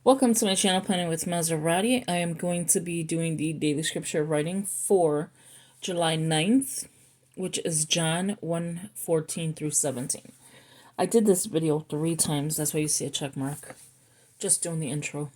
Welcome to my channel, Planning with Maserati. I am going to be doing the daily scripture writing for July 9th, which is John 1:14 through 17. I did this video 3 times, that's why you see a check mark. Just doing the intro.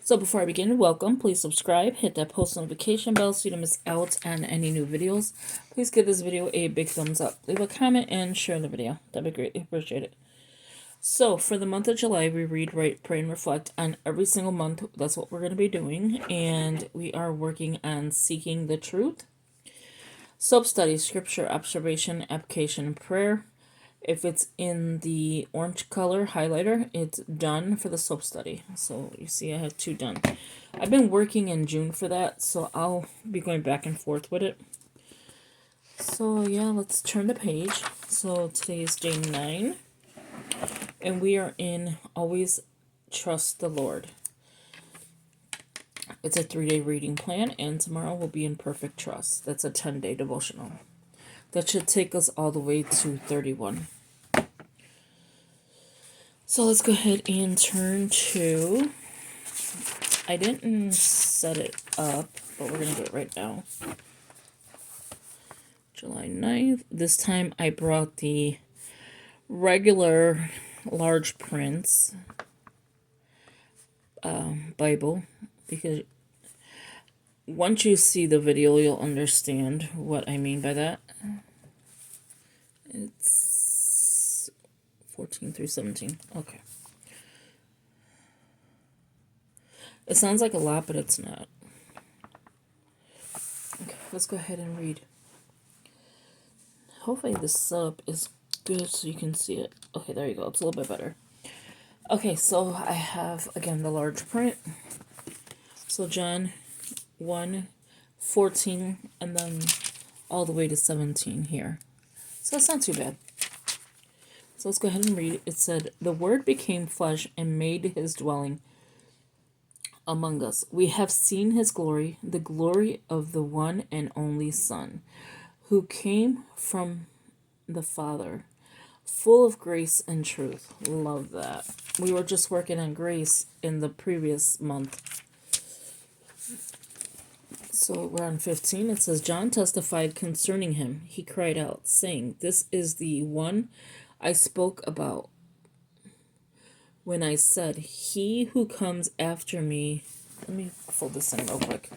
So before I begin, welcome. Please subscribe, hit that post notification bell so you don't miss out on any new videos. Please give this video a big thumbs up. Leave a comment and share the video. That'd be greatly appreciated. So, for the month of July, we read, write, pray, and reflect on every single month. That's what we're going to be doing. And we are working on seeking the truth. Self-study, scripture, observation, application, and prayer. If it's in the orange color highlighter, it's done for the self-study. So, you see I have 2 done. I've been working in June for that, so I'll be going back and forth with it. So, yeah, let's turn the page. So, today is day 9. And we are in Always Trust the Lord. It's a 3-day reading plan, and tomorrow we'll be in Perfect Trust. That's a 10-day devotional. That should take us all the way to 31. So let's go ahead and turn to... I didn't set it up, but we're going to do it right now. July 9th. This time I brought the regular large prints Bible, because once you see the video you'll understand what I mean by that. It's 14 through 17. Okay. It sounds like a lot, but it's not. Okay, let's go ahead and read. Hopefully this setup is good so you can see it. Okay, there you go. It's a little bit better. Okay, so I have, again, the large print. So John 1:14 and then all the way to 17 here. So it's not too bad. So let's go ahead and read. It said, "The Word became flesh and made his dwelling among us. We have seen his glory, the glory of the one and only Son, who came from the Father, full of grace and truth." Love that. We were just working on grace in the previous month. So we're on 15. It says, "John testified concerning him. He cried out, saying, 'This is the one I spoke about when I said, he who comes after me.'" Let me fold this in real quick.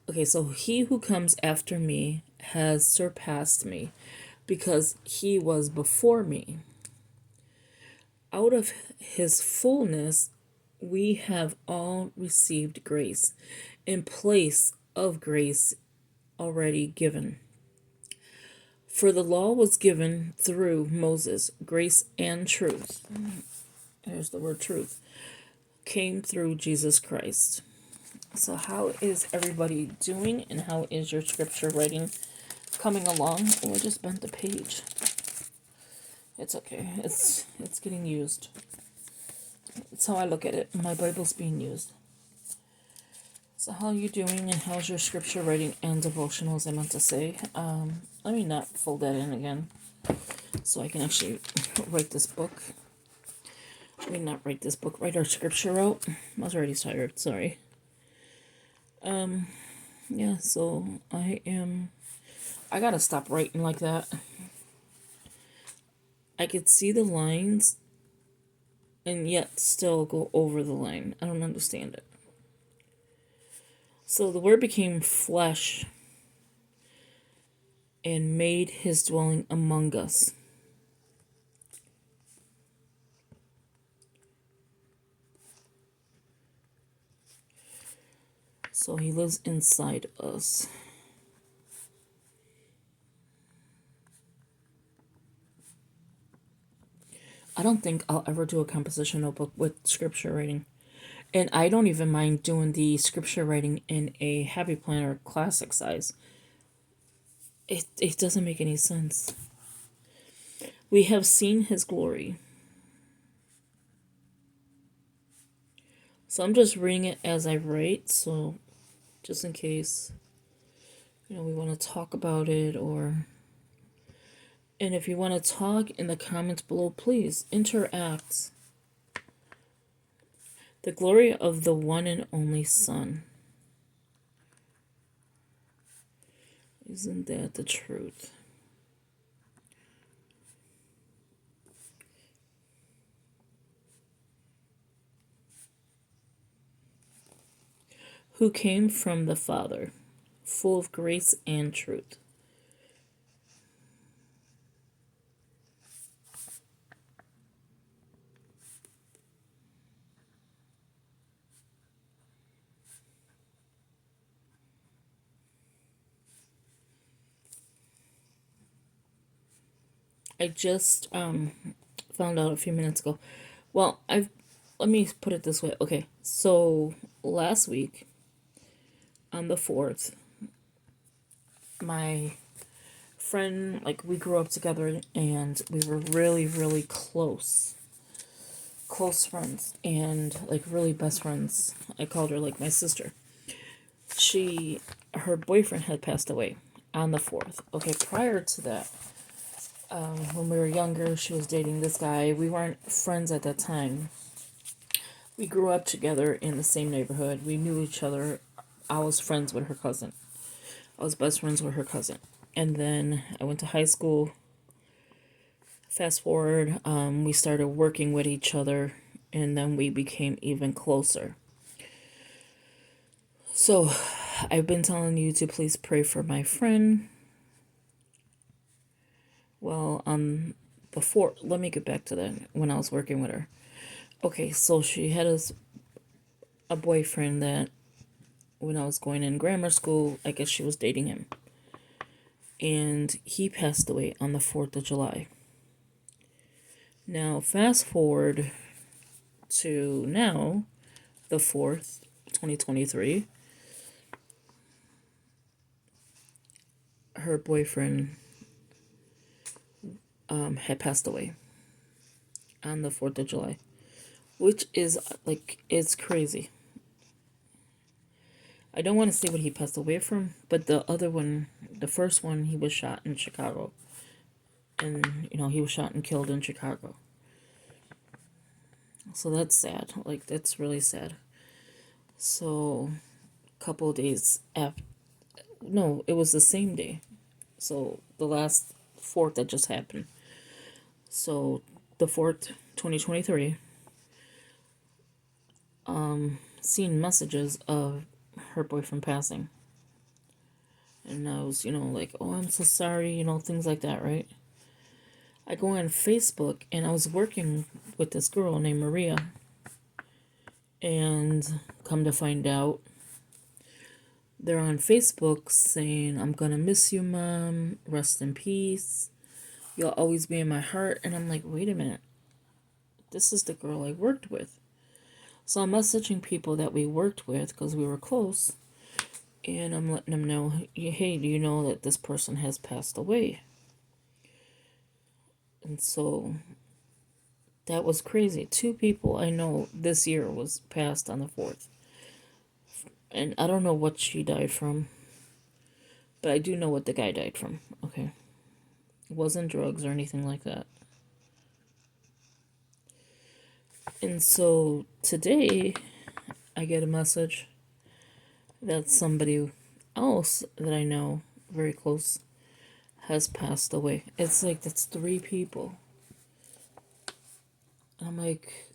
Okay, so he who comes after me has surpassed me, because he was before me. Out of his fullness we have all received grace in place of grace already given. For the law was given through Moses, grace and truth. There's the word truth. Came through Jesus Christ. So how is everybody doing, and how is your scripture writing coming along? Oh, I just bent the page. It's okay. It's getting used. That's how I look at it. My Bible's being used. So how are you doing, and how's your scripture writing and devotionals, I meant to say. Let me not fold that in again so I can actually write this book. Let me not write this book, write our scripture out. I was already tired, sorry. Yeah, so I gotta stop writing like that. I could see the lines and yet still go over the line. I don't understand it. So the Word became flesh and made his dwelling among us. So he lives inside us. I don't think I'll ever do a composition notebook with scripture writing. And I don't even mind doing the scripture writing in a Happy Planner classic size. It doesn't make any sense. We have seen his glory. So I'm just reading it as I write, so just in case, we want to talk about it, or... And if you want to talk in the comments below, please interact. The glory of the one and only Son. Isn't that the truth? Who came from the Father, full of grace and truth. I just found out a few minutes ago. Well, let me put it this way. Okay, so last week on the 4th, my friend, like, we grew up together and we were really, really close friends, and like really best friends. I called her like my sister. Her boyfriend had passed away on the 4th. Okay, prior to that, when we were younger, she was dating this guy. We weren't friends at that time. We grew up together in the same neighborhood. We knew each other. I was friends with her cousin. I was best friends with her cousin. And then I went to high school. Fast forward, we started working with each other, and then we became even closer. So I've been telling you to please pray for my friend. Well, before, let me get back to that, when I was working with her. Okay, so she had a boyfriend that when I was going in grammar school, I guess she was dating him. And he passed away on the 4th of July. Now, fast forward to now, the 4th, 2023. Her boyfriend had passed away on the 4th of July, which is, like, it's crazy. I don't want to say what he passed away from, but the other one, the first one, he was shot in Chicago. And, he was shot and killed in Chicago. So that's sad. Like, that's really sad. So, a couple of days after, no, it was the same day. So, the last 4th that just happened. So, the 4th, 2023, seen messages of her boyfriend passing. And I was, like, oh, I'm so sorry, things like that, right? I go on Facebook, and I was working with this girl named Maria. And come to find out, they're on Facebook saying, I'm gonna miss you, Mom. Rest in peace. You'll always be in my heart. And I'm like, wait a minute. This is the girl I worked with. So I'm messaging people that we worked with because we were close. And I'm letting them know, hey, do you know that this person has passed away? And so that was crazy. 2 people I know this year was passed on the 4th. And I don't know what she died from. But I do know what the guy died from. Okay. It wasn't drugs or anything like that. And so today I get a message that somebody else that I know very close has passed away. It's like that's 3 people. I'm like,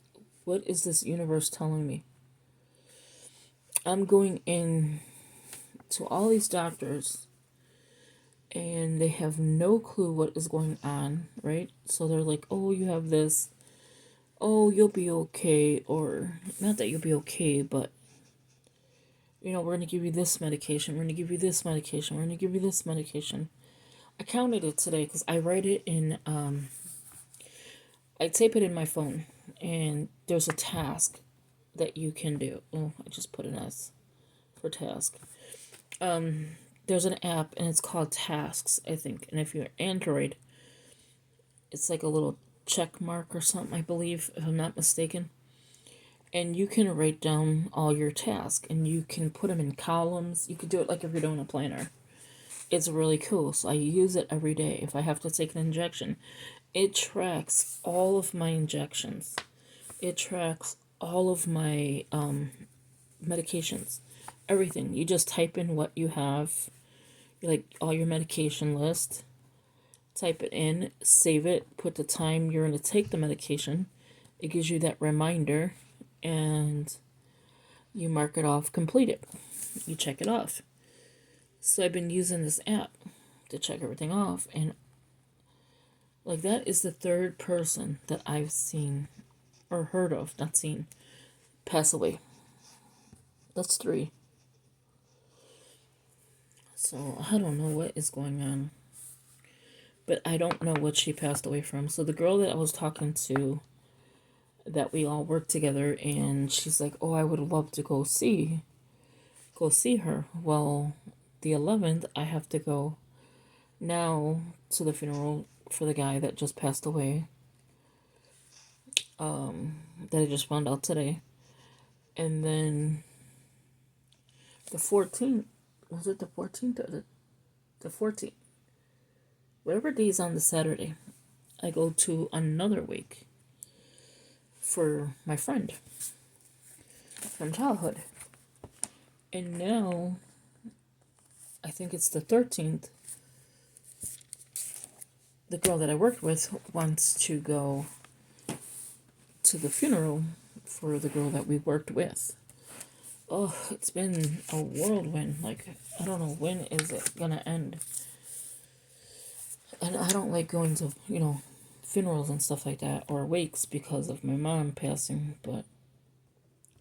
what is this universe telling me? I'm going in to all these doctors and they have no clue what is going on, right? So they're like, oh, you have this. Oh, you'll be okay. Or not that you'll be okay, but we're going to give you this medication. We're going to give you this medication. We're going to give you this medication. I counted it today because I write it in, I tape it in my phone. And there's a task that you can do. Oh, I just put an S for task. There's an app and it's called Tasks, I think. And if you're Android, it's like a little check mark or something, I believe, if I'm not mistaken. And you can write down all your tasks and you can put them in columns. You could do it like if you're doing a planner. It's really cool. So I use it every day. If I have to take an injection, it tracks all of my injections. It tracks all of my medications, everything. You just type in what you have, like all your medication list, type it in, save it, put the time you're going to take the medication. It gives you that reminder, and you mark it off completed. You check it off. So I've been using this app to check everything off, and like that is the third person that I've seen or heard of, not seen, pass away. That's 3. So I don't know what is going on, but I don't know what she passed away from. So the girl that I was talking to, that we all work together, and she's like, "Oh, I would love to go see her." Well, the 11th, I have to go now to the funeral for the guy that just passed away. That I just found out today, and then the 14th. Was it the 14th or the 14th? Whatever day's on the Saturday, I go to another wake for my friend from childhood. And now, I think it's the 13th, the girl that I worked with wants to go to the funeral for the girl that we worked with. Oh, it's been a whirlwind. Like, I don't know, when is it gonna end? And I don't like going to, funerals and stuff like that, or wakes, because of my mom passing. But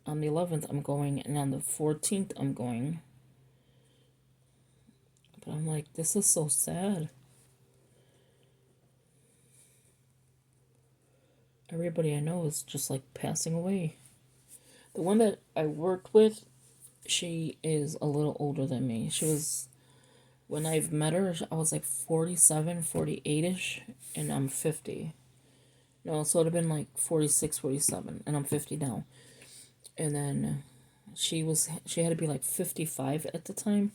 on the 11th, I'm going, and on the 14th, I'm going. But I'm like, this is so sad. Everybody I know is just like passing away. The one that I worked with, she is a little older than me. She was, when I've met her, I was like 47, 48-ish, and I'm 50. No, so it would have been like 46, 47, and I'm 50 now. And then she had to be like 55 at the time.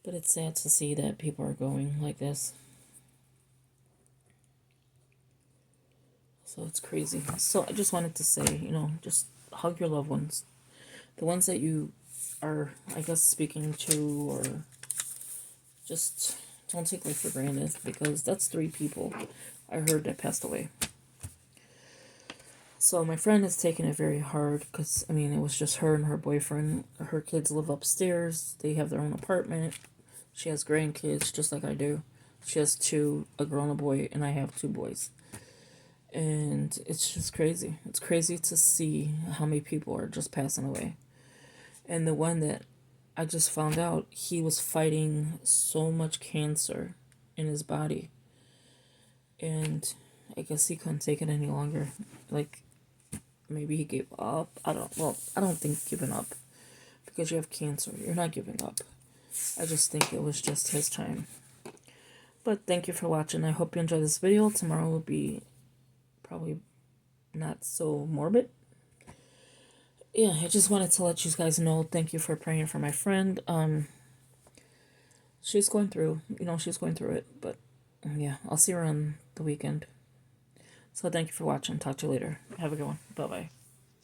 But it's sad to see that people are going like this. So it's crazy. So I just wanted to say, just hug your loved ones. The ones that you are, I guess, speaking to, or just don't take life for granted, because that's 3 people I heard that passed away. So my friend is taking it very hard, because, it was just her and her boyfriend. Her kids live upstairs. They have their own apartment. She has grandkids, just like I do. She has 2, a girl and a boy, and I have 2 boys. And it's just crazy. It's crazy to see how many people are just passing away. And the one that I just found out, he was fighting so much cancer in his body. And I guess he couldn't take it any longer. Like, maybe he gave up. I don't think giving up. Because you have cancer, you're not giving up. I just think it was just his time. But thank you for watching. I hope you enjoyed this video. Tomorrow will be probably not so morbid. Yeah, I just wanted to let you guys know, thank you for praying for my friend. She's going through it, but yeah, I'll see her on the weekend. So thank you for watching. Talk to you later. Have a good one. Bye-bye.